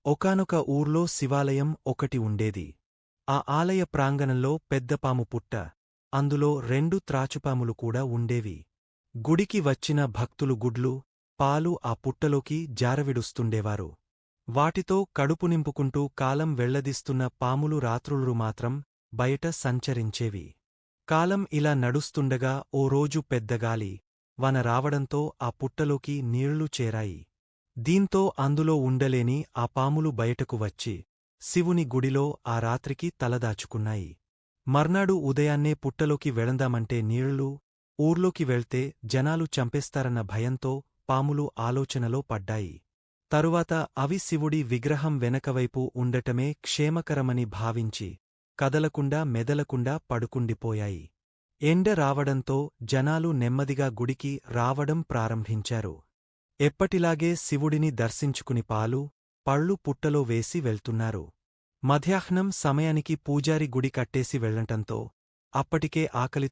ఒకానొక ఊర్లో శివాలయం ఒకటి ఉండేది. ఆ ఆలయ ప్రాంగణంలో పెద్దపాము పుట్ట, అందులో 2 త్రాచుపాములు కూడా ఉండేవి. గుడికి వచ్చిన భక్తులు గుడ్లు, పాలు ఆ పుట్టలోకి జారవిడుస్తుండేవారు. వాటితో కడుపు నింపుకుంటూ కాలం వెళ్లదీస్తున్న పాములు రాత్రులు మాత్రం బయట సంచరించేవి. కాలం ఇలా నడుస్తుండగా ఓ రోజు పెద్దగాలి, వాన రావడంతో ఆ పుట్టలోకి నీళ్లు చేరాయి. దీంతో అందులో ఉండలేని ఆ పాములు బయటకు వచ్చి శివుని గుడిలో ఆ రాత్రికి తలదాచుకున్నాయి. మర్నాడు ఉదయాన్నే పుట్టలోకి వెళదామంటే నీళ్లు, ఊర్లోకి వెళ్తే జనాలు చంపేస్తారన్న భయంతో పాములు ఆలోచనలో పడ్డాయి. తరువాత అవి శివుడి విగ్రహం వెనకవైపు ఉండటమే క్షేమకరమని భావించి కదలకుండా మెదలకుండా పడుకుండిపోయాయి. ఎండ రావడంతో జనాలు నెమ్మదిగా గుడికి రావడం ప్రారంభించారు. ఎప్పటిలాగే శివుడిని దర్శించుకుని పాలు, పళ్ళు పుట్టలో వేసి వెళ్తున్నారు. మధ్యాహ్నం సమయానికి పూజారి గుడి కట్టేసి వెళ్ళటంతో అప్పటికే ఆకలి